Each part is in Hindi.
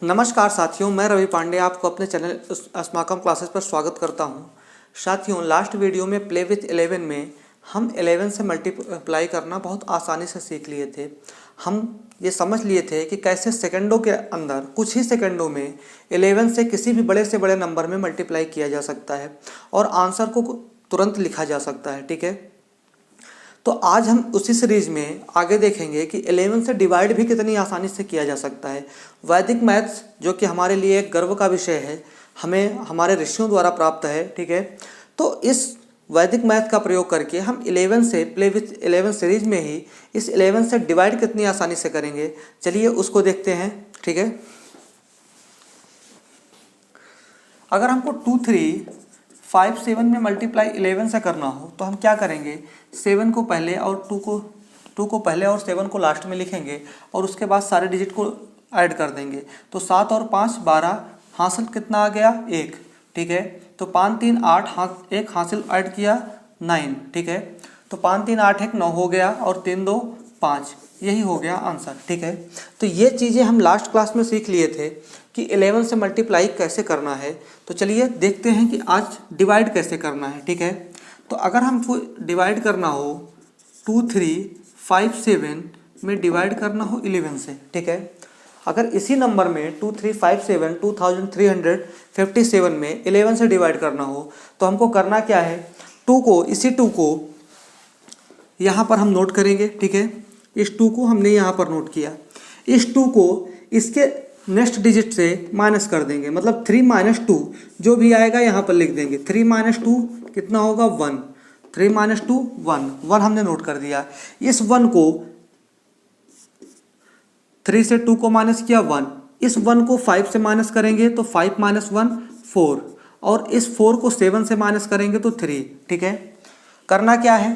नमस्कार साथियों, मैं रवि पांडे आपको अपने चैनल अस्माकम क्लासेस पर स्वागत करता हूं। साथियों, लास्ट वीडियो में प्ले विथ 11 में हम 11 से मल्टीप्लाई करना बहुत आसानी से सीख लिए थे। हम ये समझ लिए थे कि कैसे सेकंडों के अंदर कुछ ही सेकंडों में 11 से किसी भी बड़े से बड़े नंबर में मल्टीप्लाई किया जा सकता है और आंसर को तुरंत लिखा जा सकता है। ठीक है, तो आज हम उसी सीरीज में आगे देखेंगे कि 11 से डिवाइड भी कितनी आसानी से किया जा सकता है। वैदिक मैथ्स जो कि हमारे लिए एक गर्व का विषय है, हमें हमारे ऋषियों द्वारा प्राप्त है। ठीक है, तो इस वैदिक मैथ का प्रयोग करके हम 11 से प्ले विथ 11 सीरीज में ही इस 11 से डिवाइड कितनी आसानी से करेंगे, चलिए उसको देखते हैं। ठीक है, अगर हमको 2, 3, 5, 7 में मल्टीप्लाई 11 से करना हो तो हम क्या करेंगे, 7 को पहले और 2 को पहले और 7 को लास्ट में लिखेंगे और उसके बाद सारे डिजिट को ऐड कर देंगे। तो 7 और 5 12, हासिल कितना आ गया 1। ठीक है, तो 5 3 8 1 हासिल ऐड किया 9। ठीक है, तो 5 3 8 1 9 हो गया और 3 2 5, यही हो गया आंसर। ठीक है, तो ये चीज़ें हम लास्ट क्लास में सीख लिए थे कि 11 से मल्टीप्लाई कैसे करना है। तो चलिए देखते हैं कि आज डिवाइड कैसे करना है। ठीक है, तो अगर हमको डिवाइड करना हो 2, 3, 5, 7 में डिवाइड करना हो 11 से। ठीक है, अगर इसी नंबर में 2, 3, 5, 7 2357 में 11 से डिवाइड करना हो तो हमको करना क्या है, 2 को यहाँ पर हम नोट करेंगे। ठीक है, इस 2 को हमने यहाँ पर नोट किया, इस 2 को इसके नेक्स्ट डिजिट से माइनस कर देंगे, मतलब 3 - 2 जो भी आएगा यहाँ पर लिख देंगे। 3 - 2 कितना होगा 1, 3 - 2 1 हमने नोट कर दिया। इस 1 को 3 से 2 को माइनस किया 1, इस 1 को 5 से माइनस करेंगे तो 5 - 1 4, और इस 4 को 7 से माइनस करेंगे तो 3। ठीक है, करना क्या है,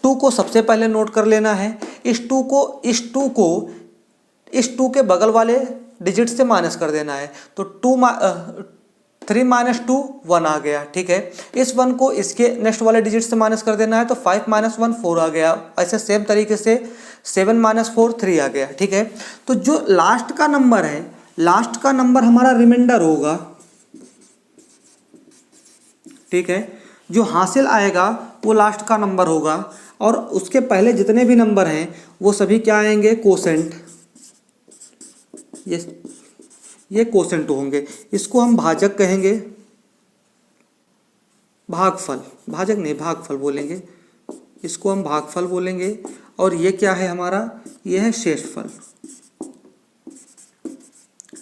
2 को सबसे पहले नोट कर लेना है, इस 2 के बगल वाले डिजिट से माइनस कर देना है। तो 3 - 2 1 आ गया। ठीक है, इस 1 को इसके नेक्स्ट वाले डिजिट से माइनस कर देना है तो 5 - 1 4 आ गया। ऐसे सेम तरीके से 7 - 4 3 आ गया। ठीक है, तो जो लास्ट का नंबर है, लास्ट का नंबर हमारा रिमाइंडर होगा। ठीक है, जो हासिल आएगा वो लास्ट का नंबर होगा और उसके पहले जितने भी नंबर हैं वो सभी क्या आएंगे, कोसेंट। ये कोसेंट होंगे, इसको हम भाजक कहेंगे, भाजक नहीं भागफल बोलेंगे, इसको हम भागफल बोलेंगे। और ये क्या है हमारा, ये है शेषफल।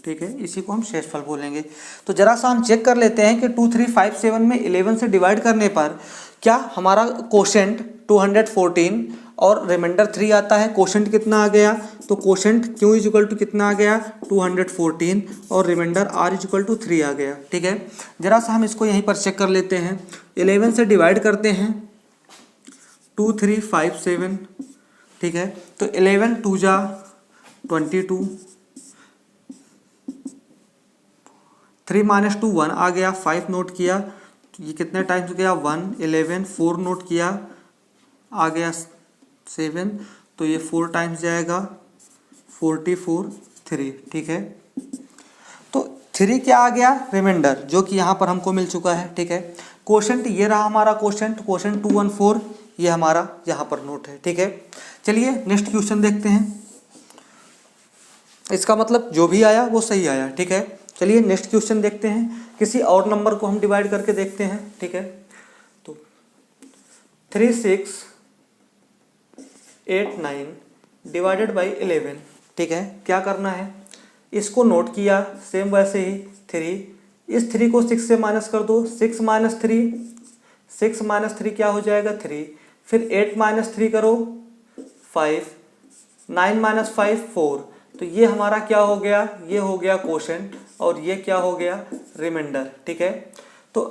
ठीक है, इसी को हम शेषफल बोलेंगे। तो जरा सा हम चेक कर लेते हैं कि 2, 3, 5, 7 में 11 से डिवाइड करने पर क्या हमारा कोशेंट 214 और रिमाइंडर 3 आता है। कोशेंट कितना आ गया, तो कोशेंट Q = कितना आ गया 214 और रिमाइंडर R = 3 आ गया। ठीक है, जरा सा हम इसको यहीं पर चेक कर लेते हैं। 11 से डिवाइड करते हैं 2, 3, 5, 7। ठीक है, तो 11 2 जा 22, 3 - 2 1 आ गया, 5 नोट किया, ये कितने टाइम्स गया 1 11, 4 नोट किया आ गया 7, तो ये 4 टाइम्स जाएगा 44 3। ठीक है, तो 3 क्या आ गया, रिमाइंडर, जो कि यहाँ पर हमको मिल चुका है। ठीक है, कोशेंट ये रहा हमारा कोशेंट 214, ये हमारा यहाँ पर नोट है। ठीक है, चलिए नेक्स्ट क्वेश्चन देखते हैं। इसका मतलब जो भी आया वो सही आया। ठीक है, चलिए नेक्स्ट क्वेश्चन देखते हैं। किसी और नंबर को हम डिवाइड करके देखते हैं। ठीक है, तो 3 6 8 9 डिवाइडेड बाई 11। ठीक है, क्या करना है, इसको नोट किया, सेम वैसे ही 3, इस 3 को 6 से माइनस कर दो, 6 - 3, 6 - 3 क्या हो जाएगा 3, फिर 8 - 3 करो 5, 9 - 5 4, तो ये हमारा क्या हो गया, ये हो गया कोशेंट और ये क्या हो गया, रिमाइंडर। ठीक है, तो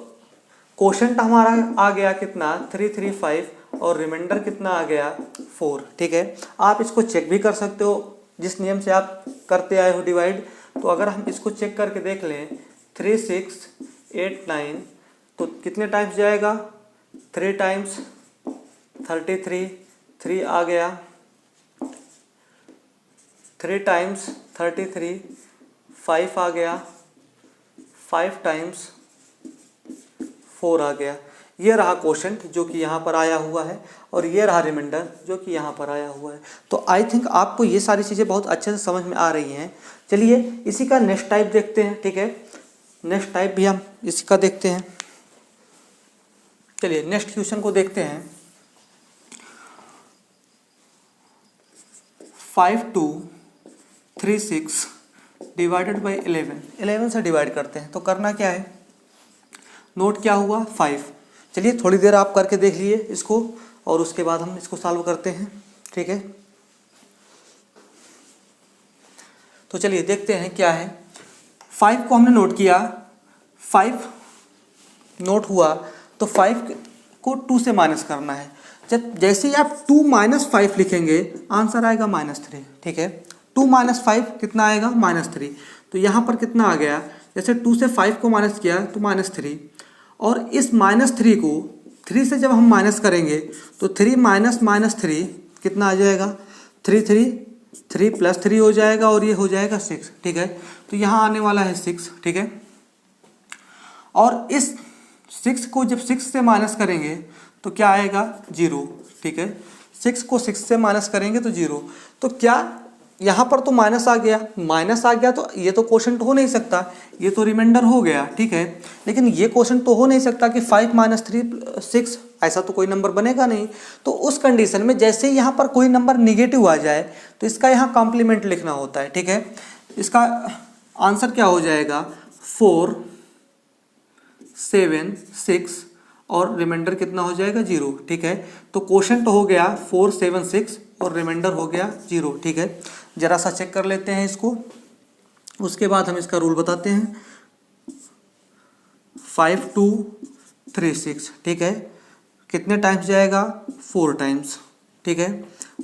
कोशेंट हमारा आ गया कितना 335 और रिमाइंडर कितना आ गया 4। ठीक है, आप इसको चेक भी कर सकते हो जिस नियम से आप करते आए हो डिवाइड। तो अगर हम इसको चेक करके देख लें 3 6 8 9, तो कितने टाइम्स जाएगा, 3 टाइम्स 33, 3 आ गया, 3 टाइम्स 33 5 आ गया, 5 टाइम्स 4 आ गया। ये रहा क्वोशंट जो कि यहाँ पर आया हुआ है और ये रहा रिमाइंडर जो कि यहाँ पर आया हुआ है। तो आई थिंक आपको ये सारी चीज़ें बहुत अच्छे से समझ में आ रही हैं। चलिए इसी का नेक्स्ट टाइप देखते हैं, ठीक है। नेक्स्ट टाइप भी हम इसी का देखते हैं। चलिए नेक्स्ट क्वेश्चन को देखते हैं। 5236 डिवाइडेड बाई 11 से डिवाइड करते हैं। तो करना क्या है, नोट क्या हुआ 5। चलिए थोड़ी देर आप करके देख लिए इसको और उसके बाद हम इसको सॉल्व करते हैं, ठीक है। तो चलिए देखते हैं क्या है। 5 को हमने नोट किया, 5 नोट हुआ तो 5 को 2 से माइनस करना है। जब जैसे ही आप 2 - 5 लिखेंगे आंसर आएगा -3, ठीक है। 2 - 5 कितना आएगा -3। तो यहाँ पर कितना आ गया, जैसे 2 से 5 को माइनस किया तो -3, और इस -3 को 3 से जब हम माइनस करेंगे तो 3 - -3 कितना आ जाएगा, 3 + 3 हो जाएगा और ये हो जाएगा 6, ठीक है। तो यहाँ आने वाला है 6, ठीक है। और इस 6 को जब 6 से माइनस करेंगे तो क्या आएगा 0, ठीक है। 6 को 6 से माइनस करेंगे तो 0। तो क्या यहाँ पर तो माइनस आ गया तो ये तो क्वोशंट हो नहीं सकता, ये तो रिमाइंडर हो गया, ठीक है। लेकिन ये क्वोशंट तो हो नहीं सकता कि 5 - 3 6, ऐसा तो कोई नंबर बनेगा नहीं। तो उस कंडीशन में जैसे ही यहाँ पर कोई नंबर निगेटिव आ जाए तो इसका यहाँ कॉम्प्लीमेंट लिखना होता है, ठीक है। इसका आंसर क्या हो जाएगा 4 7 6 और रिमाइंडर कितना हो जाएगा 0, ठीक है। तो क्वोशंट हो गया 4 7 6 और रिमाइंडर हो गया 0, ठीक है। जरा सा चेक कर लेते हैं इसको, उसके बाद हम इसका रूल बताते हैं। 5236, ठीक है। कितने टाइम्स जाएगा 4 टाइम्स, ठीक है।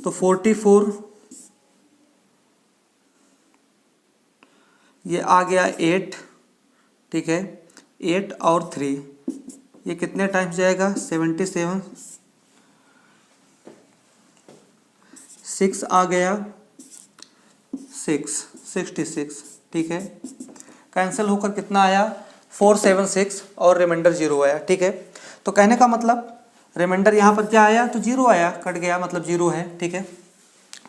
तो 44, ये आ गया 8, ठीक है। 8 और 3 ये कितने टाइम्स जाएगा 77, 6 आ गया 66, ठीक है। कैंसिल होकर कितना आया 476 और रिमाइंडर 0 आया, ठीक है। तो कहने का मतलब रिमाइंडर यहाँ पर क्या आया तो 0 आया, कट गया मतलब 0 है, ठीक है।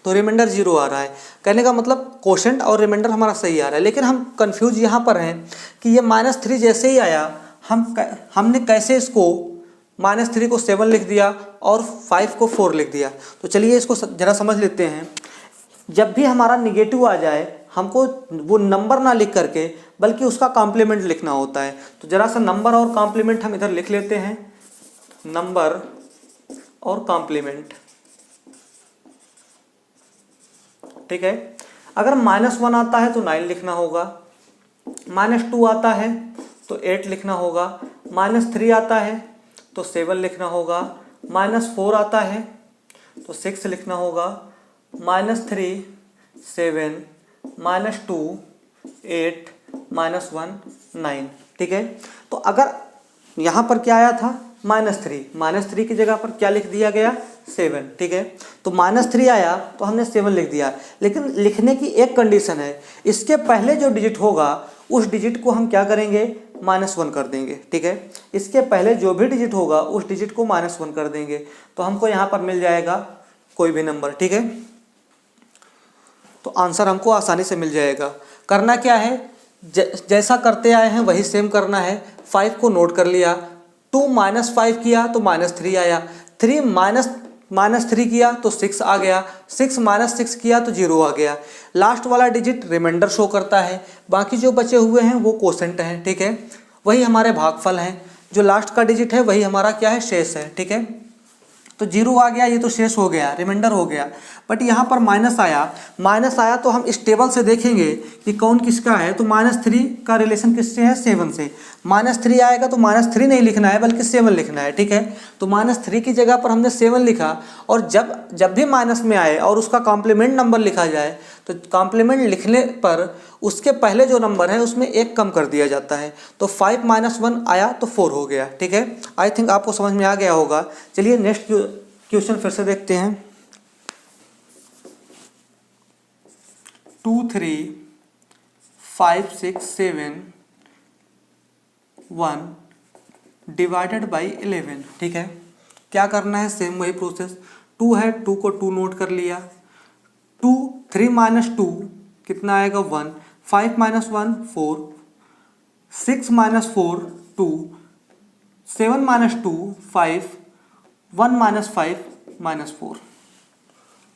तो रिमाइंडर 0 आ रहा है। कहने का मतलब क्वोशंट और रिमाइंडर हमारा सही आ रहा है। लेकिन हम कंफ्यूज यहाँ पर हैं कि ये -3 जैसे ही आया हमने कैसे इसको -3 को 7 लिख दिया और 5 को 4 लिख दिया। तो चलिए इसको ज़रा समझ लेते हैं। जब भी हमारा निगेटिव आ जाए हमको वो नंबर ना लिख करके बल्कि उसका कॉम्प्लीमेंट लिखना होता है। तो ज़रा सा नंबर और कॉम्प्लीमेंट हम इधर लिख लेते हैं, नंबर और कॉम्प्लीमेंट, ठीक है। अगर -1 आता है तो 9 लिखना होगा, -2 आता है तो 8 लिखना होगा, -3 आता है तो 7 लिखना होगा, -4 आता है तो 6 लिखना होगा, -3 7, -2 8, -1 9, ठीक है। तो अगर यहाँ पर क्या आया था -3 की जगह पर क्या लिख दिया गया 7, ठीक है। तो -3 आया तो हमने 7 लिख दिया। लेकिन लिखने की एक कंडीशन है, इसके पहले जो डिजिट होगा उस डिजिट को हम क्या करेंगे -1 कर देंगे, ठीक है। इसके पहले जो भी डिजिट होगा उस डिजिट को -1 कर देंगे तो हमको यहाँ पर मिल जाएगा कोई भी नंबर, ठीक है। तो आंसर हमको आसानी से मिल जाएगा। करना क्या है, जैसा करते आए हैं वही सेम करना है। 5 को नोट कर लिया, 2 - 5 किया तो -3 आया, 3 -3 किया तो 6 आ गया, 6 - 6 किया तो 0 आ गया। लास्ट वाला डिजिट रिमाइंडर शो करता है, बाकी जो बचे हुए हैं वो क्वोशंट हैं, ठीक है। वही हमारे भागफल हैं, जो लास्ट का डिजिट है वही हमारा क्या है शेष है, ठीक है। तो 0 आ गया, ये तो शेष हो गया, रिमाइंडर हो गया। बट यहाँ पर माइनस आया तो हम इस टेबल से देखेंगे कि कौन किसका है। तो -3 का रिलेशन किससे है 7 से। -3 आएगा तो -3 नहीं लिखना है बल्कि 7 लिखना है, ठीक है। तो -3 की जगह पर हमने 7 लिखा और जब भी माइनस में आए और उसका कॉम्प्लीमेंट नंबर लिखा जाए तो कॉम्प्लीमेंट लिखने पर उसके पहले जो नंबर है उसमें 1 कम कर दिया जाता है। तो 5 - 1 आया तो 4 हो गया, ठीक है। आई थिंक आपको समझ में आ गया होगा। चलिए नेक्स्ट क्वेश्चन फिर से देखते हैं। 2 3 5 6 7 1 डिवाइडेड बाई 11। ठीक है, क्या करना है, सेम वही प्रोसेस। 2 है, 2 को 2 नोट कर लिया। 2 3 माइनस 2 कितना आएगा 1, 5 minus 1 4, 6 minus 4 2, 7 minus 2 5, 1 minus 5 minus 4,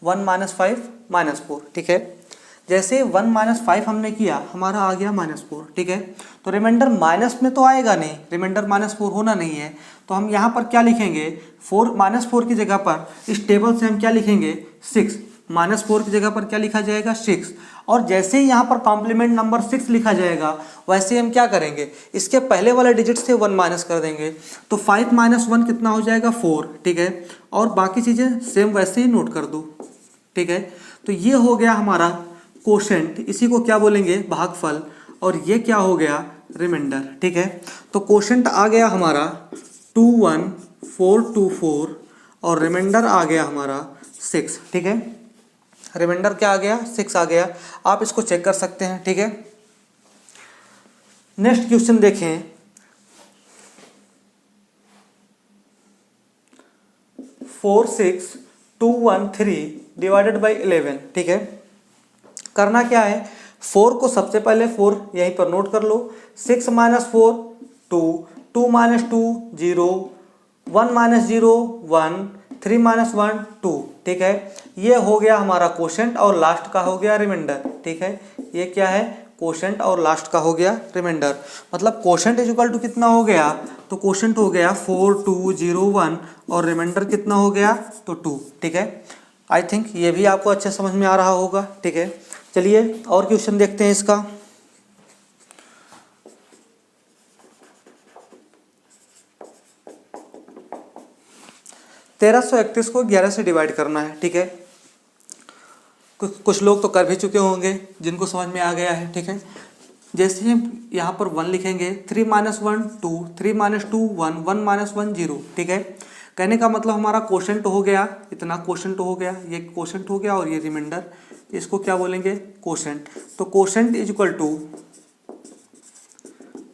1 minus 5 minus 4। ठीक है, जैसे 1 माइनस 5 हमने किया, हमारा आ गया माइनस 4। ठीक है, तो रिमाइंडर माइनस में तो आएगा नहीं, रिमाइंडर माइनस 4 होना नहीं है, तो हम यहाँ पर क्या लिखेंगे, 4 माइनस 4 की जगह पर इस टेबल से हम क्या लिखेंगे 6, माइनस 4 की जगह पर क्या लिखा जाएगा 6। और जैसे ही यहाँ पर कॉम्प्लीमेंट नंबर 6 लिखा जाएगा, वैसे हम क्या करेंगे, इसके पहले वाले डिजिट से 1 माइनस कर देंगे, तो 5 माइनस 1 कितना हो जाएगा 4। ठीक है, और बाकी चीज़ें सेम वैसे ही नोट कर दो। ठीक है, तो ये हो गया हमारा कोशेंट, इसी को क्या बोलेंगे भागफल, और ये क्या हो गया रिमाइंडर। ठीक है, तो कोशेंट आ गया हमारा 21424 और रिमाइंडर आ गया हमारा 6। ठीक है, रिमाइंडर क्या आ गया 6 आ गया, आप इसको चेक कर सकते हैं। ठीक है, नेक्स्ट क्वेश्चन देखें, 46213 डिवाइडेड बाई 11। ठीक है, करना क्या है, 4 को सबसे पहले 4 यहीं पर नोट कर लो, 6 माइनस 4 2, 2 माइनस 2 0, 1 माइनस 0 1, 3 माइनस 1 2। ठीक है, ये हो गया हमारा कोशेंट और लास्ट का हो गया रिमाइंडर। ठीक है, ये क्या है, कोशेंट और लास्ट का हो गया रिमाइंडर। मतलब कोशेंट इज इक्वल टू कितना हो गया, तो कोशेंट हो गया 4201 और रिमाइंडर कितना हो गया, तो 2। ठीक है, आई थिंक ये भी आपको अच्छे समझ में आ रहा होगा। ठीक है, चलिए और क्वेश्चन देखते हैं इसका। 1331 को 11 से डिवाइड करना है। ठीक है, कुछ लोग तो कर भी चुके होंगे, जिनको समझ में आ गया है। ठीक है, जैसे हम यहाँ पर 1 लिखेंगे, 3 माइनस 1 2, 3 माइनस 2 1, 1 माइनस 1 0। ठीक है, कहने का मतलब हमारा कोशेंट हो गया, इतना कोशेंट हो गया, ये कोशेंट हो गया और ये रिमाइंडर, इसको क्या बोलेंगे कोशेंट। तो कोशेंट इज इक्वल टू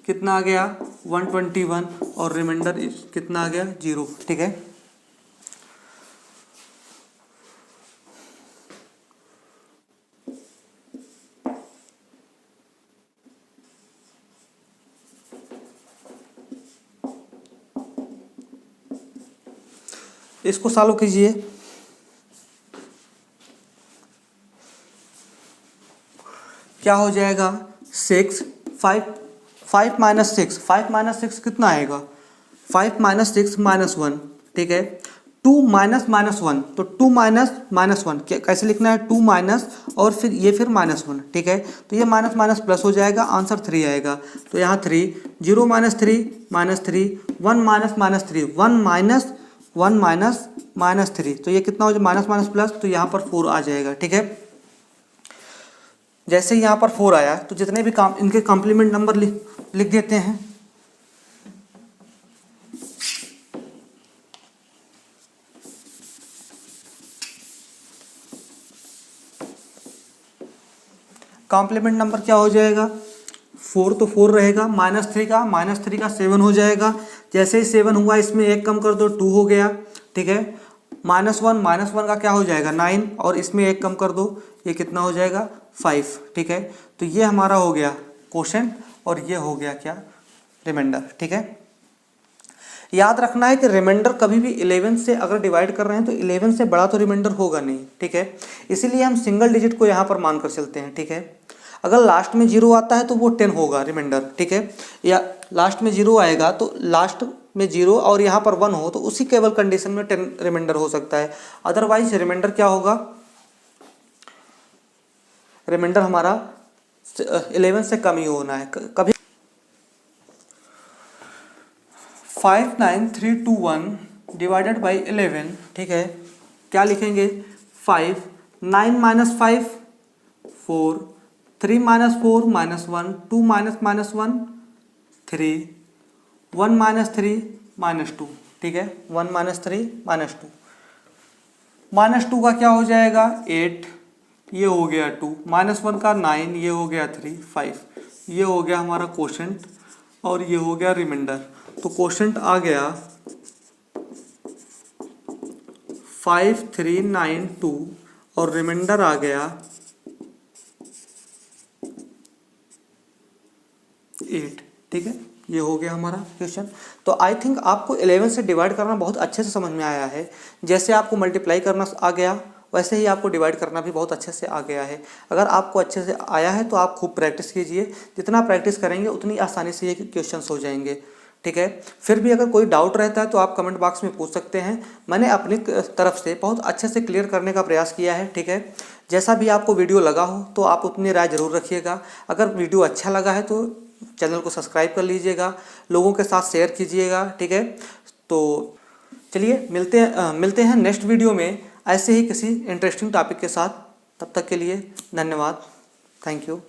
कितना आ गया 121 और रिमाइंडर कितना आ गया 0। ठीक है, इसको सॉल्व कीजिए। क्या हो जाएगा 6 5 माइनस 6, 5 माइनस 6 कितना आएगा 5 माइनस 6 माइनस 1। ठीक है, 2 माइनस माइनस 1, तो 2 माइनस माइनस 1 कैसे लिखना है, 2 माइनस और फिर ये फिर माइनस 1। ठीक है, तो ये माइनस माइनस प्लस हो जाएगा, आंसर 3 आएगा। तो यहाँ 3 0 minus 3 minus 3, 1 minus minus 3 1 minus 1 minus minus 3, तो ये कितना हो जाए माइनस माइनस प्लस, तो यहाँ पर 4 आ जाएगा। ठीक है, जैसे यहाँ पर 4 आया तो जितने भी इनके कॉम्प्लीमेंट नंबर लिख देते हैं। कॉम्प्लीमेंट नंबर क्या हो जाएगा, 4 तो 4 रहेगा, माइनस 3 का 7 हो जाएगा। जैसे ही 7 हुआ, इसमें 1 कम कर दो 2 हो गया। ठीक है, माइनस वन का क्या हो जाएगा 9 और इसमें 1 कम कर दो, ये कितना हो जाएगा 5। ठीक है, तो ये हमारा हो गया कोशेंट और ये हो गया क्या रिमाइंडर। ठीक है, याद रखना है कि रिमाइंडर कभी भी 11 से अगर डिवाइड कर रहे हैं तो 11 से बड़ा तो रिमाइंडर होगा नहीं। ठीक है, इसीलिए हम सिंगल डिजिट को यहाँ पर मानकर चलते हैं। ठीक है, अगर लास्ट में 0 आता है तो वो 10 होगा रिमाइंडर। ठीक है, या लास्ट में 0 आएगा तो लास्ट में 0 और यहाँ पर 1 हो तो उसी केवल कंडीशन में 10 रिमाइंडर हो सकता है। अदरवाइज रिमाइंडर क्या होगा, रिमाइंडर हमारा 11 से कम ही होना है कभी। 59321 डिवाइडेड बाई 11। ठीक है, क्या लिखेंगे 5 9 minus 5 4, 3 minus 4 minus 1, 2 minus minus 1 3, 1 minus 3 minus 2। ठीक है, 1 माइनस 3 माइनस 2, माइनस 2 का क्या हो जाएगा 8, ये हो गया 2, माइनस 1 का 9, ये हो गया 3 5। ये हो गया हमारा क्वोशंट और ये हो गया रिमाइंडर। तो क्वोशंट आ गया 5392 और रिमाइंडर आ गया 8। ठीक है, ये हो गया हमारा क्वेश्चन। तो आई थिंक आपको 11 से डिवाइड करना बहुत अच्छे से समझ में आया है। जैसे आपको मल्टीप्लाई करना आ गया वैसे ही आपको डिवाइड करना भी बहुत अच्छे से आ गया है। अगर आपको अच्छे से आया है तो आप खूब प्रैक्टिस कीजिए, जितना प्रैक्टिस करेंगे उतनी आसानी से ये क्वेश्चंस हो जाएंगे। ठीक है, फिर भी अगर कोई डाउट रहता है तो आप कमेंट बॉक्स में पूछ सकते हैं। मैंने अपनी तरफ से बहुत अच्छे से क्लियर करने का प्रयास किया है। ठीक है, जैसा भी आपको वीडियो लगा हो तो आप अपनी राय ज़रूर रखिएगा। अगर वीडियो अच्छा लगा है तो चैनल को सब्सक्राइब कर लीजिएगा, लोगों के साथ शेयर कीजिएगा। ठीक है, तो चलिए मिलते हैं नेक्स्ट वीडियो में ऐसे ही किसी इंटरेस्टिंग टॉपिक के साथ। तब तक के लिए धन्यवाद। Thank you.